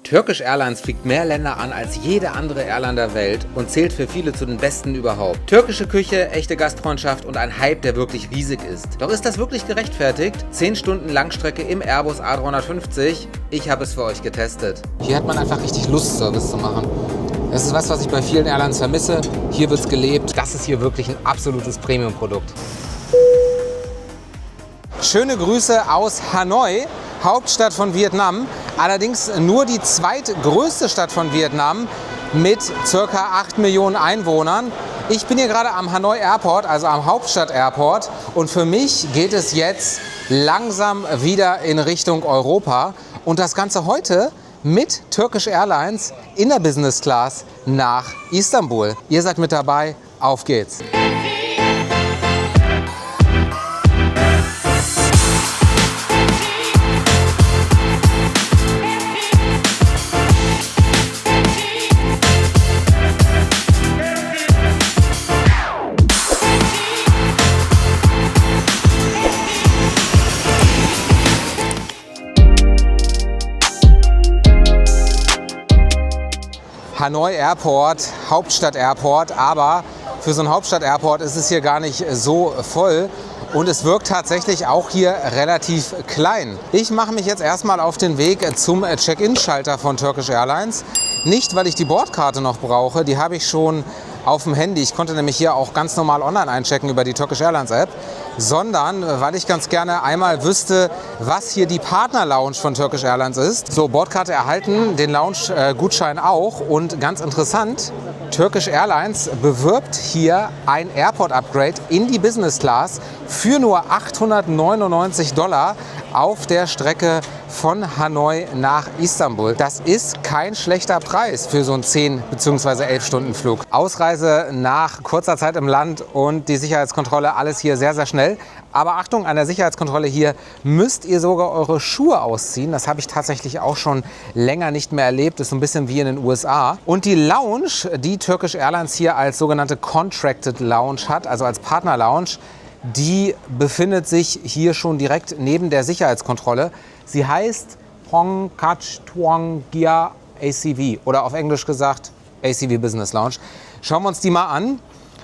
Turkish Airlines fliegt mehr Länder an als jede andere Airline der Welt und zählt für viele zu den besten überhaupt. Türkische Küche, echte Gastfreundschaft und ein Hype, der wirklich riesig ist. Doch ist das wirklich gerechtfertigt? 10 Stunden Langstrecke im Airbus A350? Ich habe es für euch getestet. Hier hat man einfach richtig Lust, Service zu machen. Das ist was ich bei vielen Airlines vermisse. Hier wird es gelebt. Das ist hier wirklich ein absolutes Premium-Produkt. Schöne Grüße aus Hanoi, Hauptstadt von Vietnam. Allerdings nur die zweitgrößte Stadt von Vietnam mit ca. 8 Millionen Einwohnern. Ich bin hier gerade am Hanoi Airport, also am Hauptstadt-Airport. Und für mich geht es jetzt langsam wieder in Richtung Europa. Und das Ganze heute mit Turkish Airlines in der Business Class nach Istanbul. Ihr seid mit dabei, auf geht's! Hanoi Airport, Hauptstadt-Airport, aber für so einen Hauptstadt-Airport ist es hier gar nicht so voll und es wirkt tatsächlich auch hier relativ klein. Ich mache mich jetzt erstmal auf den Weg zum Check-in-Schalter von Turkish Airlines. Nicht, weil ich die Bordkarte noch brauche, die habe ich schon auf dem Handy. Ich konnte nämlich hier auch ganz normal online einchecken über die Turkish Airlines App, sondern weil ich ganz gerne einmal wüsste, was hier die Partner-Lounge von Turkish Airlines ist. So, Bordkarte erhalten, den Lounge-Gutschein auch und ganz interessant, Turkish Airlines bewirbt hier ein Airport-Upgrade in die Business Class für nur $899 auf der Strecke von Hanoi nach Istanbul. Das ist kein schlechter Preis für so einen 10 bzw. 11 Stunden Flug. Ausreise nach kurzer Zeit im Land und die Sicherheitskontrolle, alles hier sehr, sehr schnell. Aber Achtung, an der Sicherheitskontrolle hier müsst ihr sogar eure Schuhe ausziehen. Das habe ich tatsächlich auch schon länger nicht mehr erlebt. Das ist so ein bisschen wie in den USA. Und die Lounge, die Turkish Airlines hier als sogenannte Contracted Lounge hat, also als Partner-Lounge, die befindet sich hier schon direkt neben der Sicherheitskontrolle. Sie heißt Phongkach Tuong Gia ACV oder auf Englisch gesagt ACV Business Lounge. Schauen wir uns die mal an.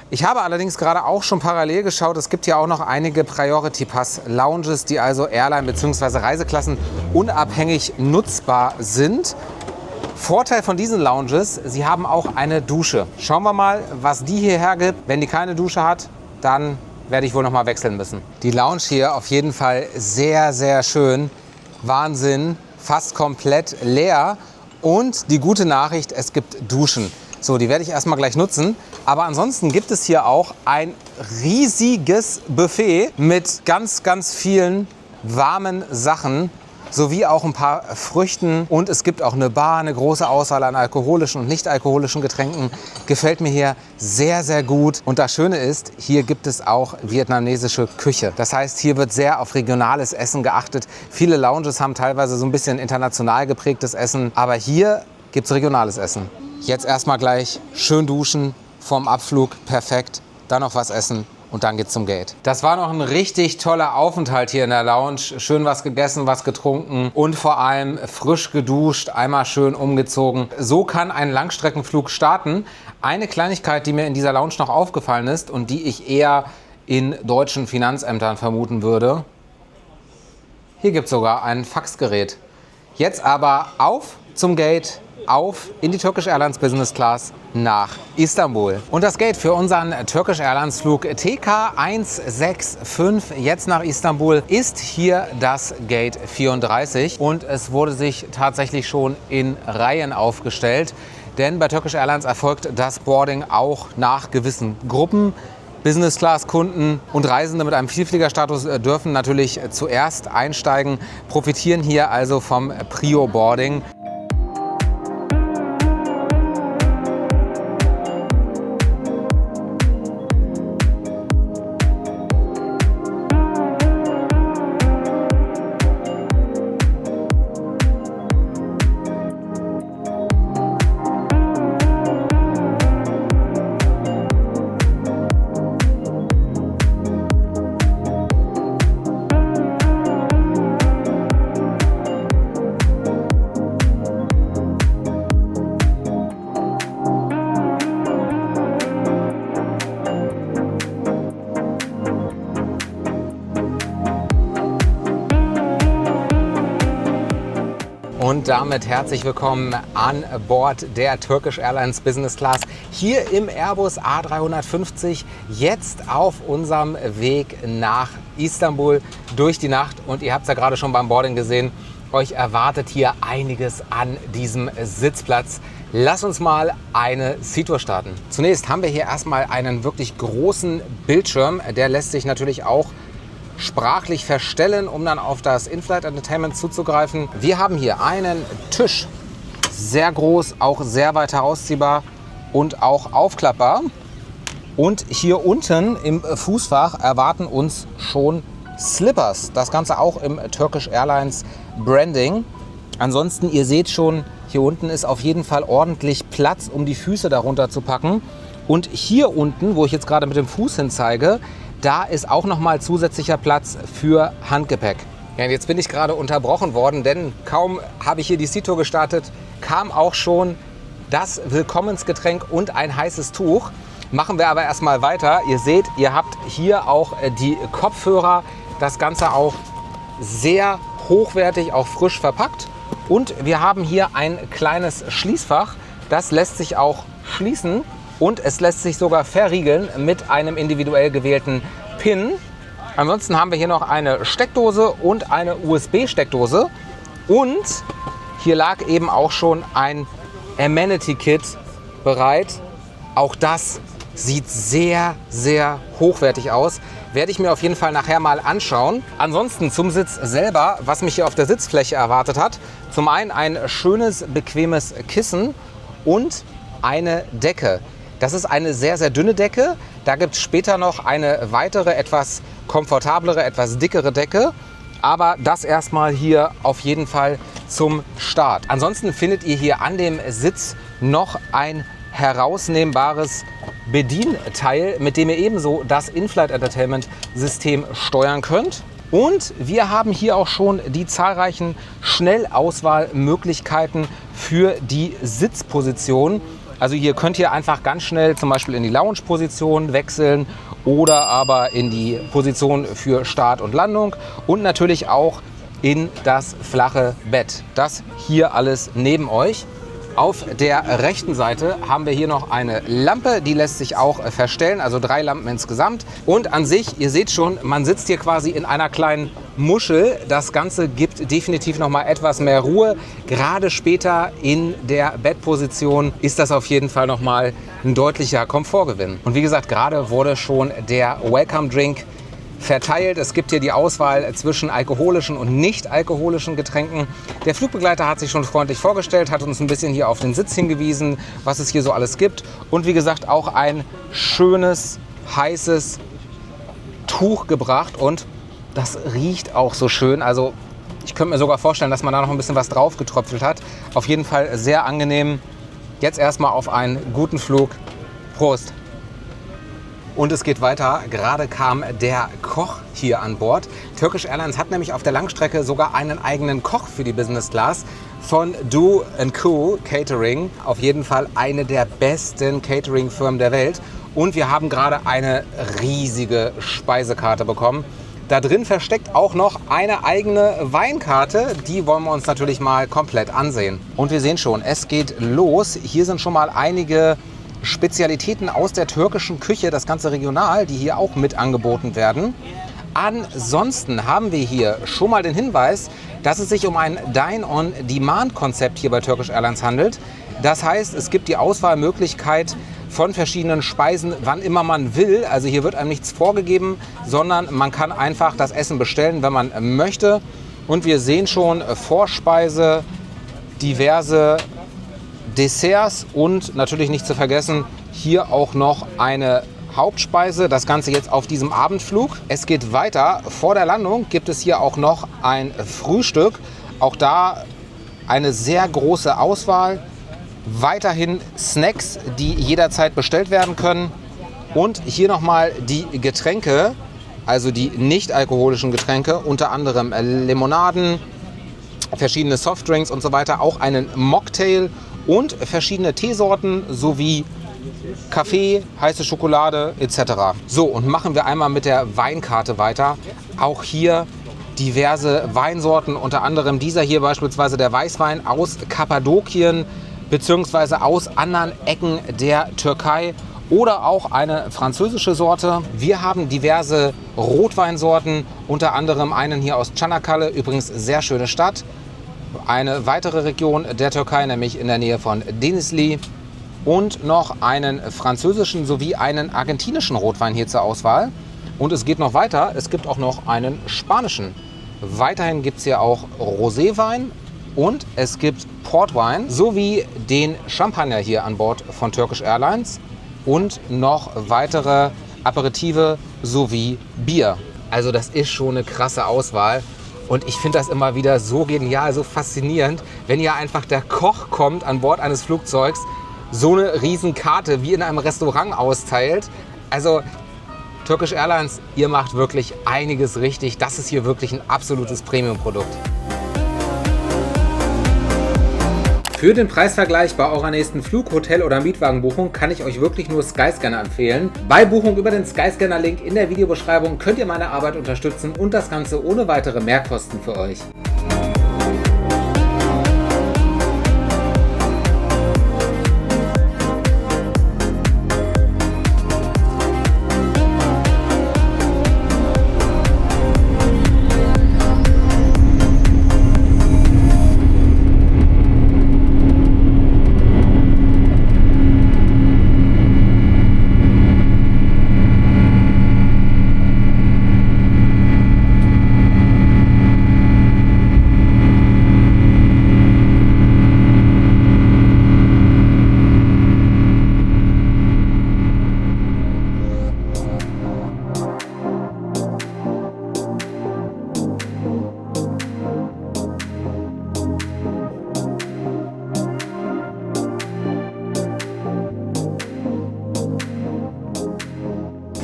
Ich habe allerdings gerade auch schon parallel geschaut, es gibt ja auch noch einige Priority Pass Lounges, die also Airline bzw. Reiseklassen unabhängig nutzbar sind. Vorteil von diesen Lounges, sie haben auch eine Dusche. Schauen wir mal, was die hierher gibt. Wenn die keine Dusche hat, dann werde ich wohl noch mal wechseln müssen. Die Lounge hier auf jeden Fall sehr, sehr schön. Wahnsinn, fast komplett leer. Und die gute Nachricht, es gibt Duschen. So, die werde ich erstmal gleich nutzen. Aber ansonsten gibt es hier auch ein riesiges Buffet mit ganz, ganz vielen warmen Sachen, sowie auch ein paar Früchten. Und es gibt auch eine Bar, eine große Auswahl an alkoholischen und nicht alkoholischen Getränken. Gefällt mir hier sehr, sehr gut. Und das Schöne ist, hier gibt es auch vietnamesische Küche. Das heißt, hier wird sehr auf regionales Essen geachtet. Viele Lounges haben teilweise so ein bisschen international geprägtes Essen. Aber hier gibt es regionales Essen. Jetzt erstmal gleich schön duschen, vorm Abflug, perfekt. Dann noch was essen. Und dann geht's zum Gate. Das war noch ein richtig toller Aufenthalt hier in der Lounge. Schön was gegessen, was getrunken und vor allem frisch geduscht, einmal schön umgezogen. So kann ein Langstreckenflug starten. Eine Kleinigkeit, die mir in dieser Lounge noch aufgefallen ist und die ich eher in deutschen Finanzämtern vermuten würde. Hier gibt es sogar ein Faxgerät. Jetzt aber auf zum Gate. Auf in die Turkish Airlines Business Class nach Istanbul. Und das Gate für unseren Turkish Airlines Flug TK165 jetzt nach Istanbul ist hier das Gate 34 und es wurde sich tatsächlich schon in Reihen aufgestellt, denn bei Turkish Airlines erfolgt das Boarding auch nach gewissen Gruppen. Business-Class-Kunden und Reisende mit einem Vielfliegerstatus dürfen natürlich zuerst einsteigen, profitieren hier also vom Prio-Boarding. Und damit herzlich willkommen an Bord der Turkish Airlines Business Class hier im Airbus A350, jetzt auf unserem Weg nach Istanbul durch die Nacht. Und ihr habt es ja gerade schon beim Boarding gesehen, euch erwartet hier einiges an diesem Sitzplatz. Lass uns mal eine Seatour starten. Zunächst haben wir hier erstmal einen wirklich großen Bildschirm, der lässt sich natürlich auch sprachlich verstellen, um dann auf das In-Flight Entertainment zuzugreifen. Wir haben hier einen Tisch, sehr groß, auch sehr weit herausziehbar und auch aufklappbar. Und hier unten im Fußfach erwarten uns schon Slippers. Das Ganze auch im Turkish Airlines Branding. Ansonsten, ihr seht schon, hier unten ist auf jeden Fall ordentlich Platz, um die Füße darunter zu packen. Und hier unten, wo ich jetzt gerade mit dem Fuß hin zeige, da ist auch nochmal zusätzlicher Platz für Handgepäck. Ja, und jetzt bin ich gerade unterbrochen worden, denn kaum habe ich hier die Seatour gestartet, kam auch schon das Willkommensgetränk und ein heißes Tuch. Machen wir aber erstmal weiter. Ihr seht, ihr habt hier auch die Kopfhörer. Das Ganze auch sehr hochwertig, auch frisch verpackt. Und wir haben hier ein kleines Schließfach. Das lässt sich auch schließen. Und es lässt sich sogar verriegeln mit einem individuell gewählten PIN. Ansonsten haben wir hier noch eine Steckdose und eine USB-Steckdose. Und hier lag eben auch schon ein Amenity-Kit bereit. Auch das sieht sehr, sehr hochwertig aus. Werde ich mir auf jeden Fall nachher mal anschauen. Ansonsten zum Sitz selber, was mich hier auf der Sitzfläche erwartet hat. Zum einen ein schönes, bequemes Kissen und eine Decke. Das ist eine sehr, sehr dünne Decke. Da gibt es später noch eine weitere, etwas komfortablere, etwas dickere Decke. Aber das erstmal hier auf jeden Fall zum Start. Ansonsten findet ihr hier an dem Sitz noch ein herausnehmbares Bedienteil, mit dem ihr ebenso das In-Flight Entertainment System steuern könnt. Und wir haben hier auch schon die zahlreichen Schnellauswahlmöglichkeiten für die Sitzposition. Also hier könnt ihr einfach ganz schnell zum Beispiel in die Lounge-Position wechseln oder aber in die Position für Start und Landung und natürlich auch in das flache Bett. Das hier alles neben euch. Auf der rechten Seite haben wir hier noch eine Lampe, die lässt sich auch verstellen, also 3 Lampen insgesamt. Und an sich, ihr seht schon, man sitzt hier quasi in einer kleinen Muschel. Das Ganze gibt definitiv noch mal etwas mehr Ruhe. Gerade später in der Bettposition ist das auf jeden Fall noch mal ein deutlicher Komfortgewinn. Und wie gesagt, gerade wurde schon der Welcome Drink verteilt. Es gibt hier die Auswahl zwischen alkoholischen und nicht alkoholischen Getränken. Der Flugbegleiter hat sich schon freundlich vorgestellt, hat uns ein bisschen hier auf den Sitz hingewiesen, was es hier so alles gibt. Und wie gesagt, auch ein schönes, heißes Tuch gebracht. Und das riecht auch so schön. Also ich könnte mir sogar vorstellen, dass man da noch ein bisschen was drauf getröpfelt hat. Auf jeden Fall sehr angenehm. Jetzt erstmal auf einen guten Flug. Prost! Und es geht weiter. Gerade kam der Koch hier an Bord. Turkish Airlines hat nämlich auf der Langstrecke sogar einen eigenen Koch für die Business Class von Do & Co Catering. Auf jeden Fall eine der besten Catering-Firmen der Welt. Und wir haben gerade eine riesige Speisekarte bekommen. Da drin versteckt auch noch eine eigene Weinkarte. Die wollen wir uns natürlich mal komplett ansehen. Und wir sehen schon, es geht los. Hier sind schon mal einige Spezialitäten aus der türkischen Küche, das Ganze regional, die hier auch mit angeboten werden. Ansonsten haben wir hier schon mal den Hinweis, dass es sich um ein Dine-on-Demand-Konzept hier bei Turkish Airlines handelt. Das heißt, es gibt die Auswahlmöglichkeit von verschiedenen Speisen, wann immer man will. Also hier wird einem nichts vorgegeben, sondern man kann einfach das Essen bestellen, wenn man möchte. Und wir sehen schon Vorspeise, diverse Desserts und natürlich nicht zu vergessen, hier auch noch eine Hauptspeise. Das Ganze jetzt auf diesem Abendflug. Es geht weiter. Vor der Landung gibt es hier auch noch ein Frühstück. Auch da eine sehr große Auswahl. Weiterhin Snacks, die jederzeit bestellt werden können. Und hier nochmal die Getränke, also die nicht alkoholischen Getränke, unter anderem Limonaden, verschiedene Softdrinks und so weiter. Auch einen Mocktail und verschiedene Teesorten sowie Kaffee, heiße Schokolade etc. So, und machen wir einmal mit der Weinkarte weiter. Auch hier diverse Weinsorten, unter anderem dieser hier beispielsweise der Weißwein aus Kappadokien bzw. aus anderen Ecken der Türkei oder auch eine französische Sorte. Wir haben diverse Rotweinsorten, unter anderem einen hier aus Çanakkale, übrigens sehr schöne Stadt. Eine weitere Region der Türkei, nämlich in der Nähe von Denizli. Und noch einen französischen sowie einen argentinischen Rotwein hier zur Auswahl. Und es geht noch weiter, es gibt auch noch einen spanischen. Weiterhin gibt es hier auch Roséwein und es gibt Portwein sowie den Champagner hier an Bord von Turkish Airlines und noch weitere Aperitive sowie Bier. Also das ist schon eine krasse Auswahl. Und ich finde das immer wieder so genial, so faszinierend, wenn hier einfach der Koch kommt an Bord eines Flugzeugs, so eine Riesenkarte wie in einem Restaurant austeilt. Also Turkish Airlines, ihr macht wirklich einiges richtig. Das ist hier wirklich ein absolutes Premium-Produkt. Für den Preisvergleich bei eurer nächsten Flug-, Hotel- oder Mietwagenbuchung kann ich euch wirklich nur Skyscanner empfehlen. Bei Buchung über den Skyscanner-Link in der Videobeschreibung könnt ihr meine Arbeit unterstützen und das Ganze ohne weitere Mehrkosten für euch.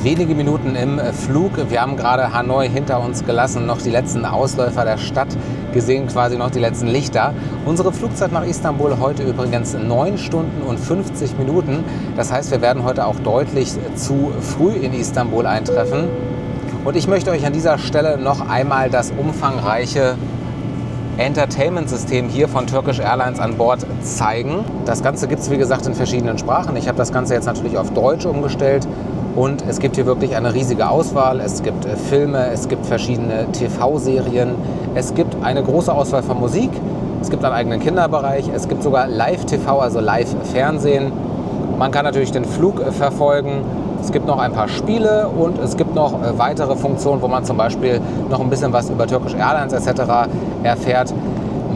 Wenige Minuten im Flug. Wir haben gerade Hanoi hinter uns gelassen, noch die letzten Ausläufer der Stadt gesehen, quasi noch die letzten Lichter. Unsere Flugzeit nach Istanbul heute übrigens 9 Stunden und 50 Minuten. Das heißt, wir werden heute auch deutlich zu früh in Istanbul eintreffen. Und ich möchte euch an dieser Stelle noch einmal das umfangreiche Entertainment-System hier von Turkish Airlines an Bord zeigen. Das Ganze gibt es, wie gesagt, in verschiedenen Sprachen. Ich habe das Ganze jetzt natürlich auf Deutsch umgestellt. Und es gibt hier wirklich eine riesige Auswahl. Es gibt Filme, es gibt verschiedene TV-Serien, es gibt eine große Auswahl von Musik, es gibt einen eigenen Kinderbereich, es gibt sogar Live-TV, also Live-Fernsehen. Man kann natürlich den Flug verfolgen. Es gibt noch ein paar Spiele und es gibt noch weitere Funktionen, wo man zum Beispiel noch ein bisschen was über Turkish Airlines etc. erfährt.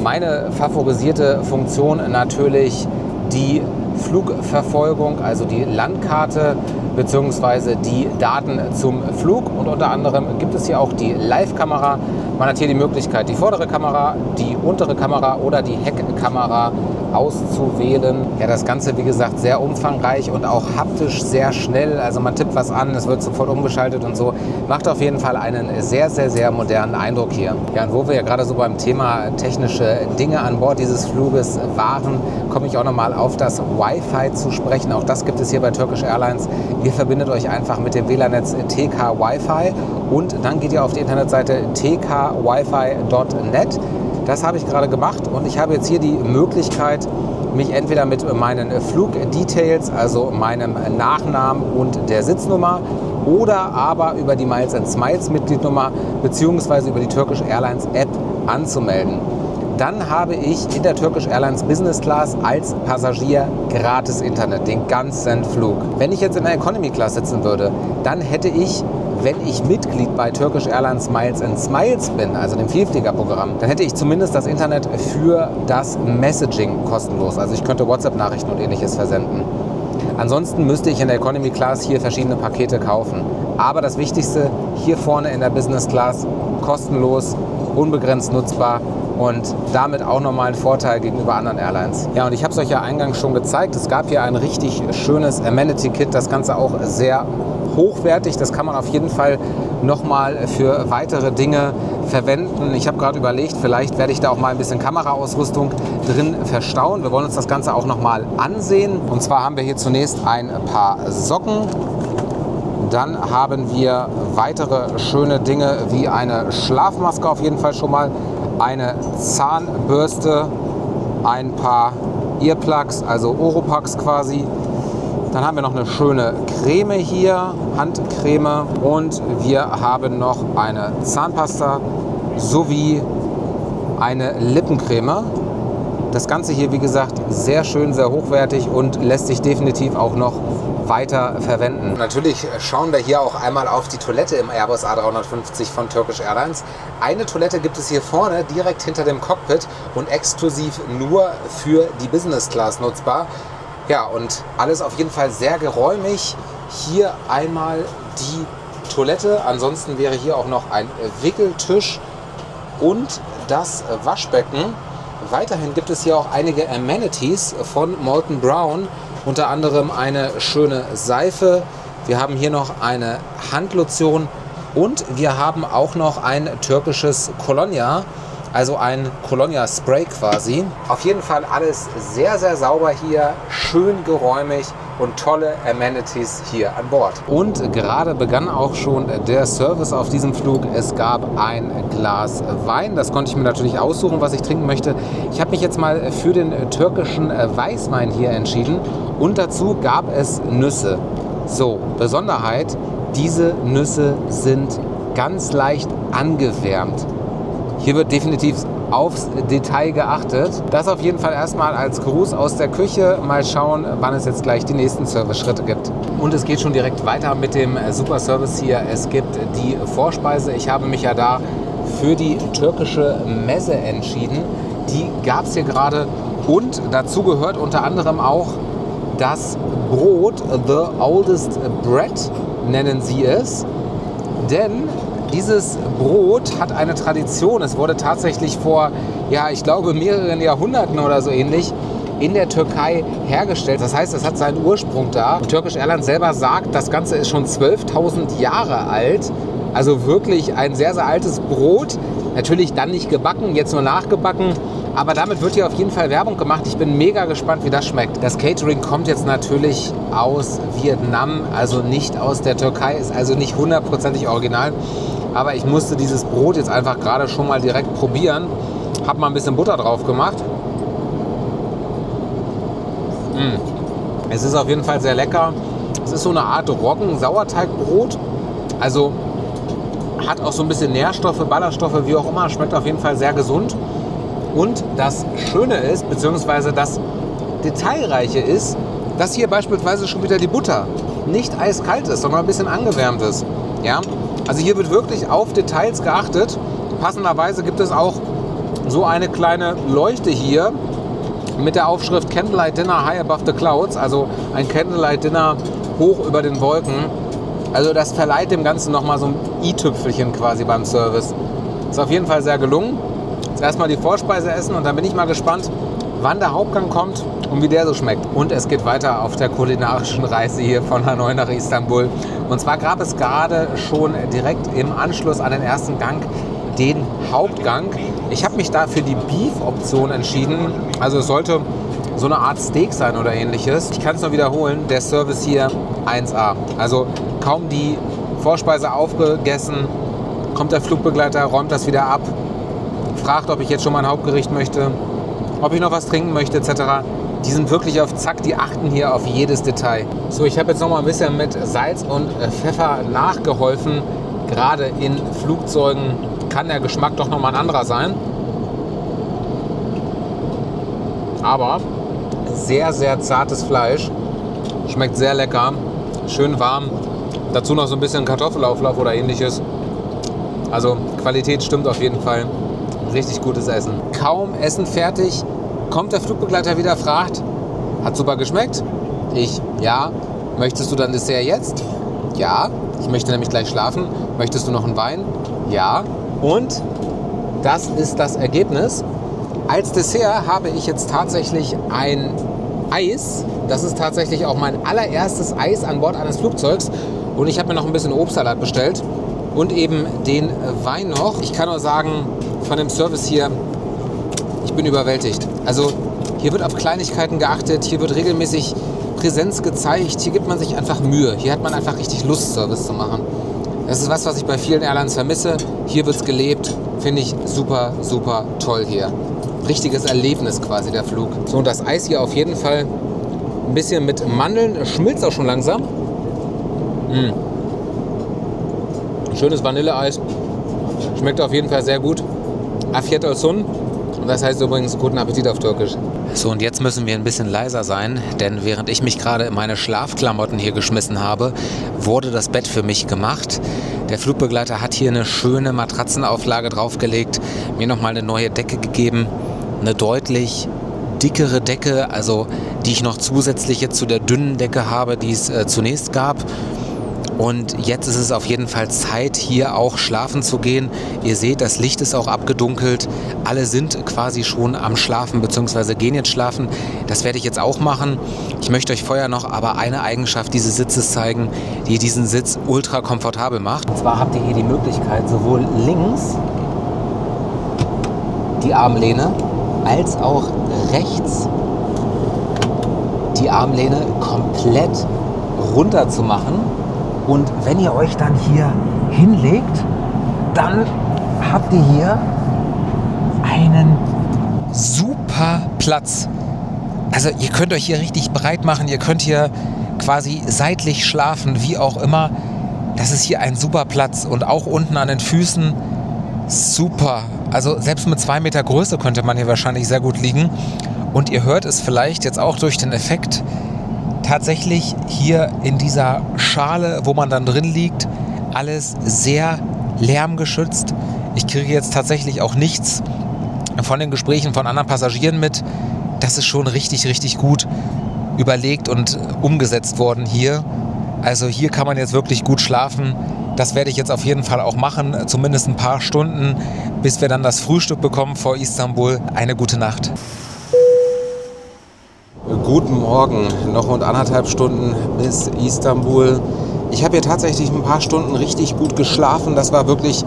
Meine favorisierte Funktion natürlich die Flugverfolgung, also die Landkarte bzw. die Daten zum Flug. Und unter anderem gibt es hier auch die Live-Kamera. Man hat hier die Möglichkeit, die vordere Kamera, die untere Kamera oder die Heckkamera auszuwählen. Ja, das Ganze, wie gesagt, sehr umfangreich und auch haptisch sehr schnell. Also man tippt was an, es wird sofort umgeschaltet und so. Macht auf jeden Fall einen sehr, sehr, sehr modernen Eindruck hier. Ja, und wo wir ja gerade so beim Thema technische Dinge an Bord dieses Fluges waren, komme ich auch nochmal auf das Wi-Fi zu sprechen. Auch das gibt es hier bei Turkish Airlines. Ihr verbindet euch einfach mit dem WLAN-Netz TK Wi-Fi und dann geht ihr auf die Internetseite tkwifi.net. Das habe ich gerade gemacht und ich habe jetzt hier die Möglichkeit, mich entweder mit meinen Flugdetails, also meinem Nachnamen und der Sitznummer, oder aber über die Miles & Smiles Mitgliednummer bzw. über die Turkish Airlines App anzumelden. Dann habe ich in der Turkish Airlines Business Class als Passagier gratis Internet, den ganzen Flug. Wenn ich jetzt in der Economy Class sitzen würde, dann hätte ich, wenn ich Mitglied bei Turkish Airlines Miles & Smiles bin, also dem Vielfliegerprogramm, dann hätte ich zumindest das Internet für das Messaging kostenlos. Also ich könnte WhatsApp-Nachrichten und ähnliches versenden. Ansonsten müsste ich in der Economy Class hier verschiedene Pakete kaufen. Aber das Wichtigste, hier vorne in der Business Class, kostenlos, unbegrenzt nutzbar und damit auch nochmal ein Vorteil gegenüber anderen Airlines. Ja, und ich habe es euch ja eingangs schon gezeigt, es gab hier ein richtig schönes Amenity-Kit, das Ganze auch sehr hochwertig, das kann man auf jeden Fall nochmal für weitere Dinge verwenden. Ich habe gerade überlegt, vielleicht werde ich da auch mal ein bisschen Kameraausrüstung drin verstauen. Wir wollen uns das Ganze auch nochmal ansehen. Und zwar haben wir hier zunächst ein paar Socken, Dann haben wir weitere schöne Dinge wie eine Schlafmaske auf jeden Fall schon mal, eine Zahnbürste, ein paar Earplugs, also Oropax quasi. Dann haben wir noch eine schöne Creme hier, Handcreme, und wir haben noch eine Zahnpasta sowie eine Lippencreme. Das Ganze hier, wie gesagt, sehr schön, sehr hochwertig und lässt sich definitiv auch noch weiter verwenden. Natürlich schauen wir hier auch einmal auf die Toilette im Airbus A350 von Turkish Airlines. Eine Toilette gibt es hier vorne direkt hinter dem Cockpit und exklusiv nur für die Business Class nutzbar. Ja, und alles auf jeden Fall sehr geräumig. Hier einmal die Toilette. Ansonsten wäre hier auch noch ein Wickeltisch und das Waschbecken. Weiterhin gibt es hier auch einige Amenities von Molton Brown. Unter anderem eine schöne Seife. Wir haben hier noch eine Handlotion und wir haben auch noch ein türkisches Kolonia, also ein Kolonia-Spray quasi. Auf jeden Fall alles sehr, sehr sauber hier, schön geräumig und tolle Amenities hier an Bord. Und gerade begann auch schon der Service auf diesem Flug. Es gab ein Glas Wein, das konnte ich mir natürlich aussuchen, was ich trinken möchte. Ich habe mich jetzt mal für den türkischen Weißwein hier entschieden und dazu gab es Nüsse. So, Besonderheit, diese Nüsse sind ganz leicht angewärmt. Hier wird definitiv aufs Detail geachtet. Das auf jeden Fall erstmal als Gruß aus der Küche. Mal schauen, wann es jetzt gleich die nächsten Service-Schritte gibt. Und es geht schon direkt weiter mit dem Super Service hier. Es gibt die Vorspeise. Ich habe mich ja da für die türkische Meze entschieden. Die gab es hier gerade. Und dazu gehört unter anderem auch das Brot. The Oldest Bread nennen sie es. Denn dieses Brot hat eine Tradition. Es wurde tatsächlich vor, ja, ich glaube, mehreren Jahrhunderten oder so ähnlich in der Türkei hergestellt. Das heißt, es hat seinen Ursprung da. Und Turkish Airlines selber sagt, das Ganze ist schon 12.000 Jahre alt. Also wirklich ein sehr, sehr altes Brot. Natürlich dann nicht gebacken, jetzt nur nachgebacken. Aber damit wird hier auf jeden Fall Werbung gemacht. Ich bin mega gespannt, wie das schmeckt. Das Catering kommt jetzt natürlich aus Vietnam, also nicht aus der Türkei, ist also nicht hundertprozentig original. Aber ich musste dieses Brot jetzt einfach gerade schon mal direkt probieren. Hab mal ein bisschen Butter drauf gemacht. Es ist auf jeden Fall sehr lecker. Es ist so eine Art Roggen-Sauerteigbrot. Also hat auch so ein bisschen Nährstoffe, Ballaststoffe, wie auch immer. Schmeckt auf jeden Fall sehr gesund. Und das Schöne ist, beziehungsweise das Detailreiche ist, dass hier beispielsweise schon wieder die Butter nicht eiskalt ist, sondern ein bisschen angewärmt ist. Ja? Also hier wird wirklich auf Details geachtet. Passenderweise gibt es auch so eine kleine Leuchte hier mit der Aufschrift Candlelight Dinner High Above the Clouds, also ein Candlelight Dinner hoch über den Wolken. Also das verleiht dem Ganzen nochmal so ein i-Tüpfelchen quasi beim Service. Ist auf jeden Fall sehr gelungen. Jetzt erstmal die Vorspeise essen und dann bin ich mal gespannt, wann der Hauptgang kommt und wie der so schmeckt. Und es geht weiter auf der kulinarischen Reise hier von Hanoi nach Istanbul. Und zwar gab es gerade schon direkt im Anschluss an den ersten Gang den Hauptgang. Ich habe mich da für die Beef-Option entschieden. Also es sollte so eine Art Steak sein oder ähnliches. Ich kann es nur wiederholen, der Service hier 1A. Also kaum die Vorspeise aufgegessen, kommt der Flugbegleiter, räumt das wieder ab, fragt, ob ich jetzt schon mal ein Hauptgericht möchte, ob ich noch was trinken möchte etc. Die sind wirklich auf Zack, die achten hier auf jedes Detail. So, ich habe jetzt noch mal ein bisschen mit Salz und Pfeffer nachgeholfen. Gerade in Flugzeugen kann der Geschmack doch noch mal ein anderer sein. Aber sehr, sehr zartes Fleisch. Schmeckt sehr lecker, schön warm. Dazu noch so ein bisschen Kartoffelauflauf oder ähnliches. Also Qualität stimmt auf jeden Fall. Richtig gutes Essen. Kaum Essen fertig, kommt der Flugbegleiter wieder, fragt, hat super geschmeckt? Ich, ja. Möchtest du dann Dessert jetzt? Ja. Ich möchte nämlich gleich schlafen. Möchtest du noch einen Wein? Ja. Und das ist das Ergebnis. Als Dessert habe ich jetzt tatsächlich ein Eis. Das ist tatsächlich auch mein allererstes Eis an Bord eines Flugzeugs. Und ich habe mir noch ein bisschen Obstsalat bestellt. Und eben den Wein noch. Ich kann nur sagen, von dem Service hier, ich bin überwältigt. Also hier wird auf Kleinigkeiten geachtet, hier wird regelmäßig Präsenz gezeigt. Hier gibt man sich einfach Mühe. Hier hat man einfach richtig Lust, Service zu machen. Das ist was ich bei vielen Airlines vermisse. Hier wird es gelebt. Finde ich super, super toll hier. Richtiges Erlebnis quasi, der Flug. So, und das Eis hier auf jeden Fall ein bisschen mit Mandeln. Schmilzt auch schon langsam. Schönes Vanilleeis. Schmeckt auf jeden Fall sehr gut. Afiyet olsun. Und das heißt übrigens guten Appetit auf Türkisch. So, und jetzt müssen wir ein bisschen leiser sein, denn während ich mich gerade in meine Schlafklamotten hier geschmissen habe, wurde das Bett für mich gemacht. Der Flugbegleiter hat hier eine schöne Matratzenauflage draufgelegt, mir nochmal eine neue Decke gegeben, eine deutlich dickere Decke, also die ich noch zusätzlich jetzt zu der dünnen Decke habe, die es zunächst gab. Und jetzt ist es auf jeden Fall Zeit, hier auch schlafen zu gehen. Ihr seht, das Licht ist auch abgedunkelt. Alle sind quasi schon am Schlafen bzw. gehen jetzt schlafen. Das werde ich jetzt auch machen. Ich möchte euch vorher noch aber eine Eigenschaft dieses Sitzes zeigen, die diesen Sitz ultra komfortabel macht. Und zwar habt ihr hier die Möglichkeit, sowohl links die Armlehne als auch rechts die Armlehne komplett runter zu machen. Und wenn ihr euch dann hier hinlegt, dann habt ihr hier einen super Platz. Also ihr könnt euch hier richtig breit machen, ihr könnt hier quasi seitlich schlafen, wie auch immer. Das ist hier ein super Platz und auch unten an den Füßen super. Also selbst mit 2 Meter Größe könnte man hier wahrscheinlich sehr gut liegen. Und ihr hört es vielleicht jetzt auch durch den Effekt, tatsächlich hier in dieser Schale, wo man dann drin liegt, alles sehr lärmgeschützt. Ich kriege jetzt tatsächlich auch nichts von den Gesprächen von anderen Passagieren mit. Das ist schon richtig, richtig gut überlegt und umgesetzt worden hier. Also hier kann man jetzt wirklich gut schlafen. Das werde ich jetzt auf jeden Fall auch machen, zumindest ein paar Stunden, bis wir dann das Frühstück bekommen vor Istanbul. Eine gute Nacht. Guten Morgen, noch rund 1,5 Stunden bis Istanbul. Ich habe hier tatsächlich ein paar Stunden richtig gut geschlafen. Das war wirklich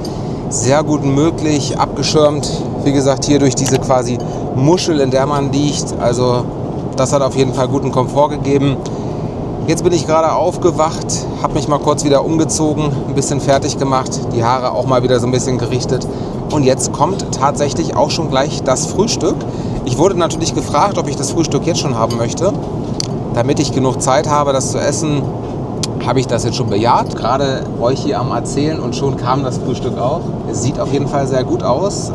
sehr gut möglich, abgeschirmt. Wie gesagt, hier durch diese quasi Muschel, in der man liegt. Also das hat auf jeden Fall guten Komfort gegeben. Jetzt bin ich gerade aufgewacht, habe mich mal kurz wieder umgezogen, ein bisschen fertig gemacht, die Haare auch mal wieder so ein bisschen gerichtet. Und jetzt kommt tatsächlich auch schon gleich das Frühstück. Ich wurde natürlich gefragt, ob ich das Frühstück jetzt schon haben möchte. Damit ich genug Zeit habe, das zu essen, habe ich das jetzt schon bejaht. Gerade euch hier am Erzählen und schon kam das Frühstück auch. Es sieht auf jeden Fall sehr gut aus.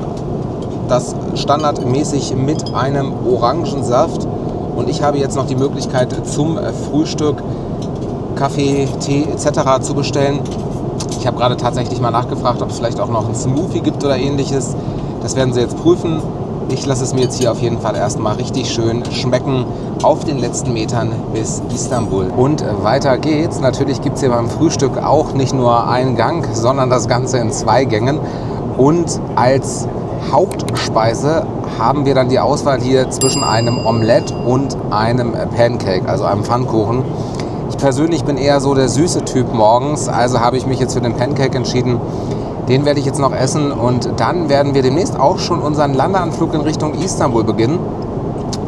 Das standardmäßig mit einem Orangensaft. Und ich habe jetzt noch die Möglichkeit zum Frühstück Kaffee, Tee etc. zu bestellen. Ich habe gerade tatsächlich mal nachgefragt, ob es vielleicht auch noch einen Smoothie gibt oder ähnliches. Das werden sie jetzt prüfen. Ich lasse es mir jetzt hier auf jeden Fall erstmal richtig schön schmecken auf den letzten Metern bis Istanbul. Und weiter geht's. Natürlich gibt es hier beim Frühstück auch nicht nur einen Gang, sondern das Ganze in 2 Gängen. Und als Hauptspeise haben wir dann die Auswahl hier zwischen einem Omelett und einem Pancake, also einem Pfannkuchen. Ich persönlich bin eher so der süße Typ morgens, also habe ich mich jetzt für den Pancake entschieden. Den werde ich jetzt noch essen und dann werden wir demnächst auch schon unseren Landeanflug in Richtung Istanbul beginnen.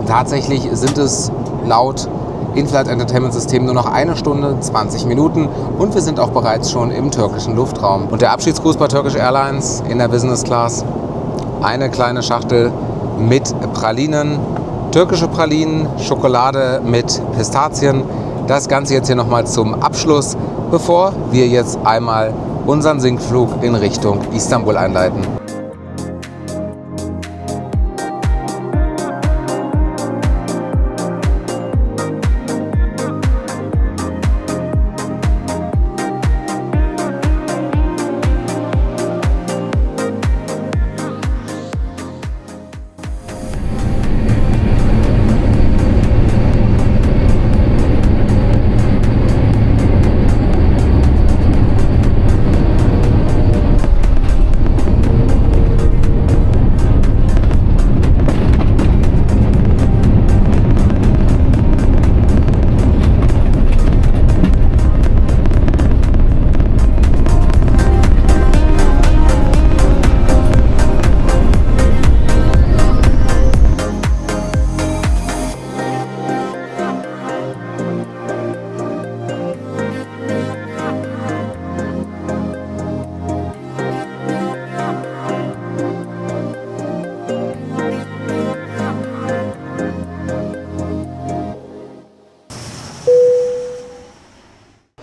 Tatsächlich sind es laut In-Flight Entertainment System nur noch 1 Stunde, 20 Minuten und wir sind auch bereits schon im türkischen Luftraum. Und der Abschiedsgruß bei Turkish Airlines in der Business Class, eine kleine Schachtel mit Pralinen, türkische Pralinen, Schokolade mit Pistazien. Das Ganze jetzt hier nochmal zum Abschluss, bevor wir jetzt einmal unseren Sinkflug in Richtung Istanbul einleiten.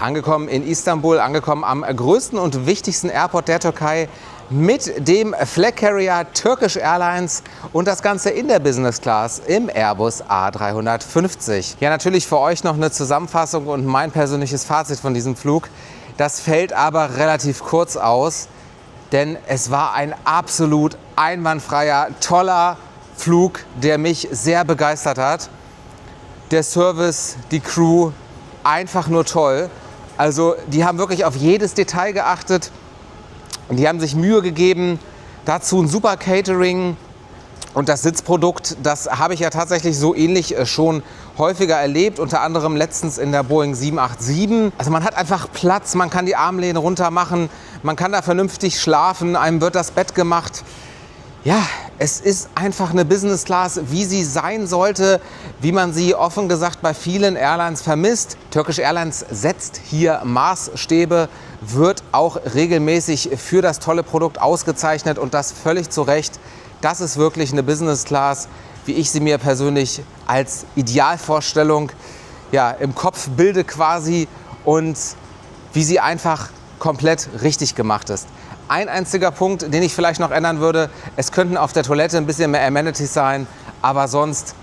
Angekommen in Istanbul, angekommen am größten und wichtigsten Airport der Türkei mit dem Flag Carrier Turkish Airlines und das Ganze in der Business Class im Airbus A350. Ja, natürlich für euch noch eine Zusammenfassung und mein persönliches Fazit von diesem Flug. Das fällt aber relativ kurz aus, denn es war ein absolut einwandfreier, toller Flug, der mich sehr begeistert hat. Der Service, die Crew, einfach nur toll. Also die haben wirklich auf jedes Detail geachtet. Und die haben sich Mühe gegeben, dazu ein super Catering und das Sitzprodukt, das habe ich ja tatsächlich so ähnlich schon häufiger erlebt, unter anderem letztens in der Boeing 787. Also man hat einfach Platz, man kann die Armlehne runter machen, man kann da vernünftig schlafen, einem wird das Bett gemacht. Ja, es ist einfach eine Business Class, wie sie sein sollte, wie man sie offen gesagt bei vielen Airlines vermisst. Turkish Airlines setzt hier Maßstäbe, wird auch regelmäßig für das tolle Produkt ausgezeichnet und das völlig zu Recht. Das ist wirklich eine Business Class, wie ich sie mir persönlich als Idealvorstellung im Kopf bilde quasi und wie sie einfach komplett richtig gemacht ist. Ein einziger Punkt, den ich vielleicht noch ändern würde, es könnten auf der Toilette ein bisschen mehr Amenities sein, aber sonst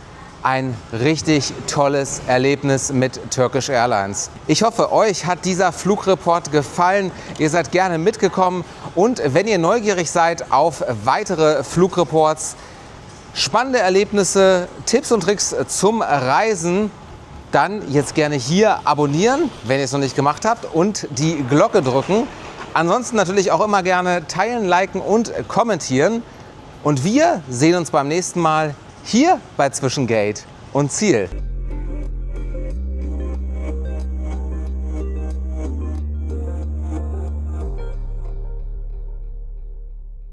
ein richtig tolles Erlebnis mit Turkish Airlines. Ich hoffe, euch hat dieser Flugreport gefallen. Ihr seid gerne mitgekommen und wenn ihr neugierig seid auf weitere Flugreports, spannende Erlebnisse, Tipps und Tricks zum Reisen, dann jetzt gerne hier abonnieren, wenn ihr es noch nicht gemacht habt, und die Glocke drücken. Ansonsten natürlich auch immer gerne teilen, liken und kommentieren. Und wir sehen uns beim nächsten Mal hier bei Zwischen Gate und Ziel.